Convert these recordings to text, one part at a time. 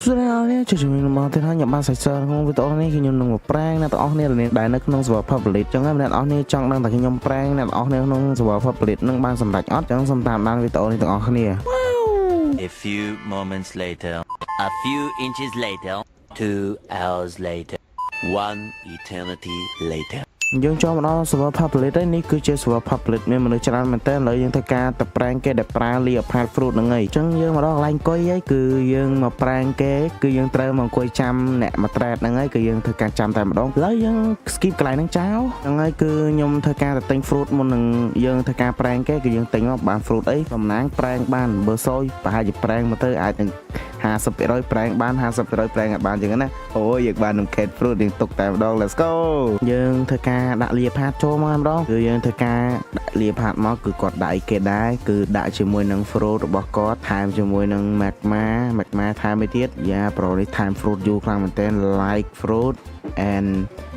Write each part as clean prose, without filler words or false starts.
សួស្តីអ្នកនេះជួយជំនួយមកទៀតហើយខ្ញុំបានសាច់សើក្នុងវីដេអូនេះគឺខ្ញុំនឹងមកប្រាំងអ្នកទាំងអស់គ្នាដែលនៅក្នុង server public ចឹងហើយអ្នកទាំងអស់គ្នាចង់ដឹងថាខ្ញុំប្រាំងអ្នកទាំងអស់គ្នាក្នុង server public នឹងបានសម្រេចអត់ចឹងសូមតាមដានវីដេអូនេះទាំងអស់គ្នា A few moments later, a few inches later, 2 hours later, 1 eternity later. យើងចូលមកដល់ server public ហើយនេះគឺជា server public មានមនុស្សច្រើនមែនតើឥឡូវយើងធ្វើការទៅប្រាំងគេដែលប្រើ Leopard fruit ហ្នឹងហើយអញ្ចឹងយើងមកដល់កន្លែងអង្គុយហើយគឺយើងមកប្រាំងគេគឺយើងត្រូវមកអង្គុយចាំអ្នកមកត្រេតហ្នឹងហើយគឺយើងធ្វើការចាំតែម្ដងឥឡូវយើង skip កន្លែងហ្នឹងចោលហ្នឹងហើយគឺខ្ញុំធ្វើការទៅទិញ fruit មុននឹងយើងធ្វើការប្រាំងគេគឺយើងទិញមកបាន fruit អីតំណាងប្រាំងបានបើសយប្រហែលជាប្រាំងមកទៅអាចនឹង50% ប្រាំងបាន 50% ប្រាំងអាចបានចឹងណាអូយយើងបាននឹង cat fruit យើងទុកតែម្ដង let's go យើងធ្វើការដាក់លាផាតចូលមកម្ដងគឺយើងធ្វើការដាក់លាផាតមកគឺគាត់ដាក់អីគេដែរគឺដាក់ជាមួយនឹង fruit របស់គាត់ថែមជាមួយនឹង magma ថែមមួយទៀតយ៉ាប្រូនេះថែម fruit យូរខ្លាំងមែនទែន like fruit and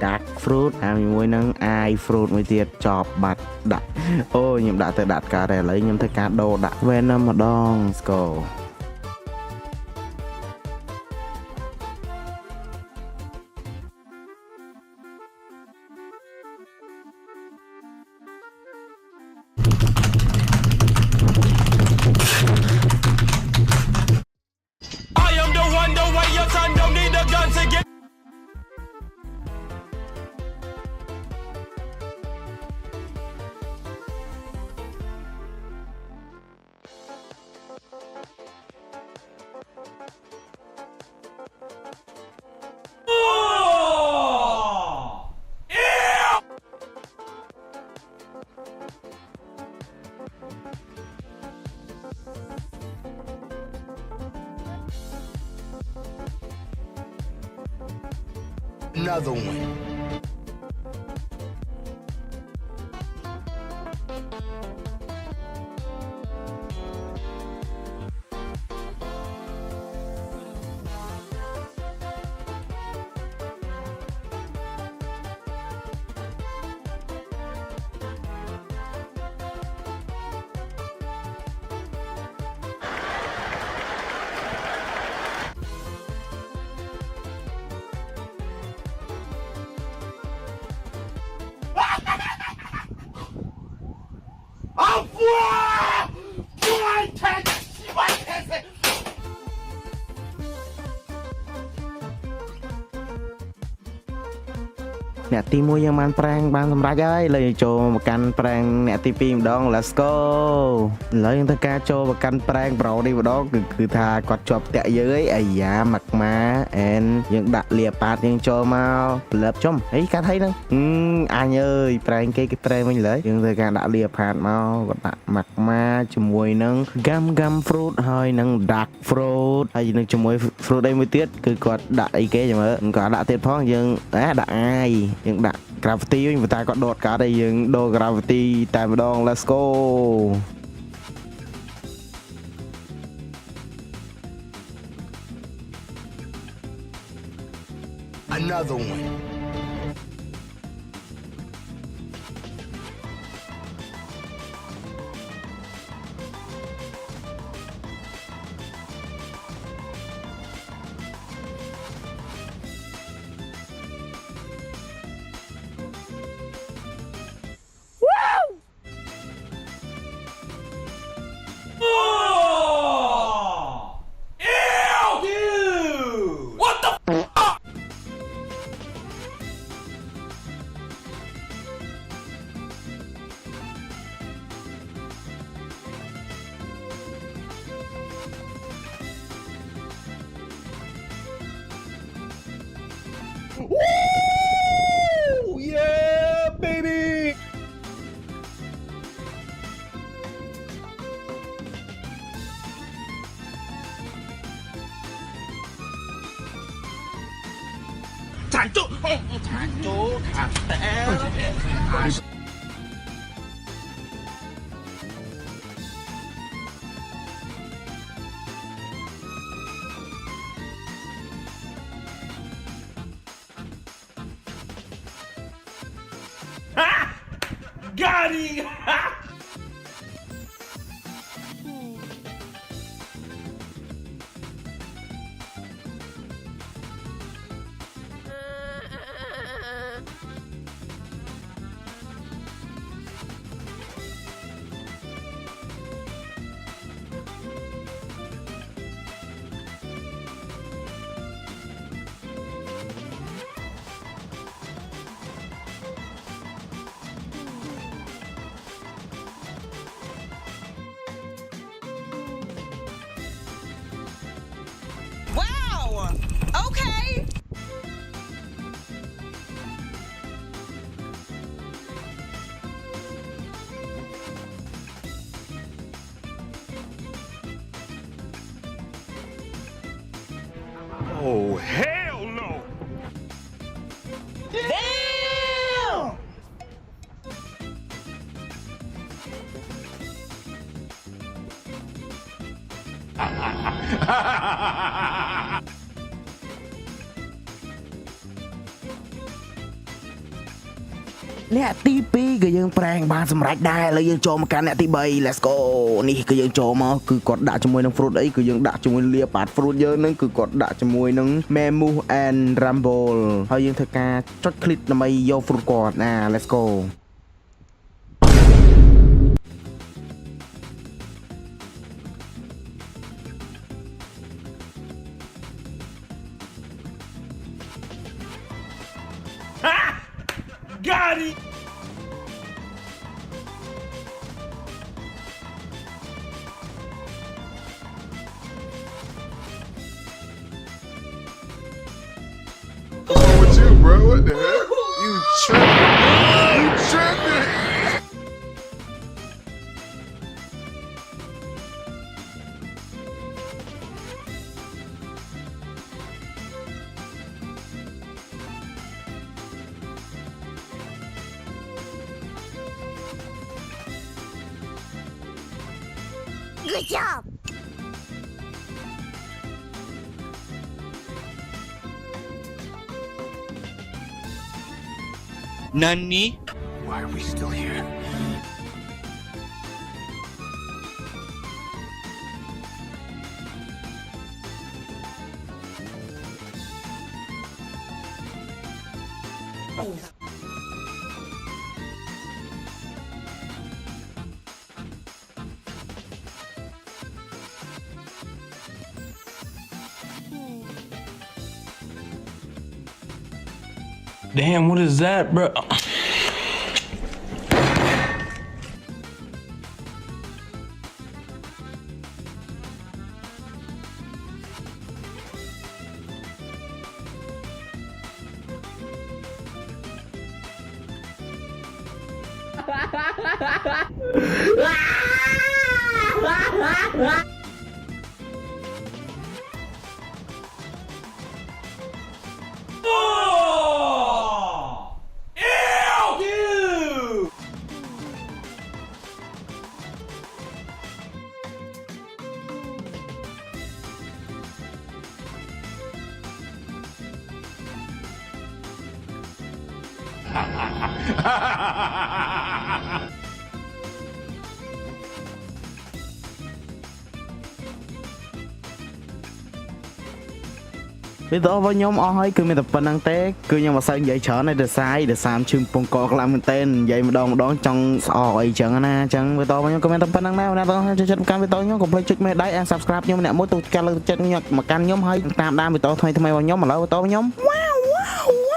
dark fruit ហើយជាមួយនឹង eye fruit មួយទៀតចប់បាត់ដាក់អូខ្ញុំដាក់ទៅដាក់ការតែឥឡូវខ្ញុំធ្វើការដូរដាក់ venom ម្ដង let's go Another one.អ្នកទី1យើងបានប្រាំងបានសម្រេចហើយឥឡូវចូលមកកាន់ប្រាំងអ្នកទី2ម្ដង let's go ឥឡូវយើងធ្វើការចូលមកកាន់ប្រាំងប្រូនេះម្ដងគឺថាគាត់ជាប់តាក់យើងអីអាយ៉ាmagma and យើងដាក់លាប៉ាតយើងចូលមកប្លឹបចំអីកាត់ហើយហ្នឹងអញអើយប្រាំងគេប្រែវិញឡើយយើងធ្វើការដាក់លាប៉ាតមកគាត់ដាក់magmaជាមួយនឹង gum fruit ហើយនឹង dark fruit ហើយនឹងជាមួយ fruit អីមួយទៀតគឺគាត់ដាក់អីគេចាំមើលគាត់ដាក់ទៀតផងយើងដាក់អាយយើងដាក់ gravity វិញប៉ុន្តែគាត់ដកកាត់ហើយយើងដូរ gravity តែម្ដង let's go Another one. Woo! Yeah, baby! Chancho! Got him! Oh, hell no. Damn! អ្នកទី2គឺយើងប្រែងបានសម្រេចដែរឥឡូវយើងចូលមកកាន់អ្នកទី3 let's go នេះគឺយើងចូលមកគឺគាត់ដាក់ជាមួយនឹង fruit អីគឺយើងដាក់ជាមួយលាបាត fruit យើងហ្នឹងគឺគាត់ដាក់ជាមួយនឹង Memus and Rumble ហើយយើងធ្វើការចុច click ដើម្បីយក fruit គាត់ណា let's go Got it! What's wrong with you, bro? What the heck? You tripping? You tripping? Good job! Nani? Why are we still here? Damn, what is that, bro? Ha ha ha! វីដេអូរបស់ខ្ញុំអស់ហើយគឺមានតែប៉ុណ្្នឹងទេគឺខ្ញុំមិនសូវនិយាយច្រើនទេដោយសារឈឹមពងកខ្លាំងមែនទែននិយាយម្ដងចង់ស្អកអីចឹងណាអញ្ចឹងវីដេអូរបស់ខ្ញុំក៏មានតែប៉ុណ្្នឹងដែរអ្នកទាំងអស់ចូលចិត្តកាន់វីដេអូខ្ញុំកុំភ្លេចចុចមេដៃ and subscribe ខ្ញុំម្នាក់មួយទូការលើកទឹកចិត្តខ្ញុំមកកាន់ខ្ញុំហើយតាមដានវីដេអូថ្មីៗរបស់ខ្ញុំឥឡូវវីដេអូខ្ញុំវ៉ាវ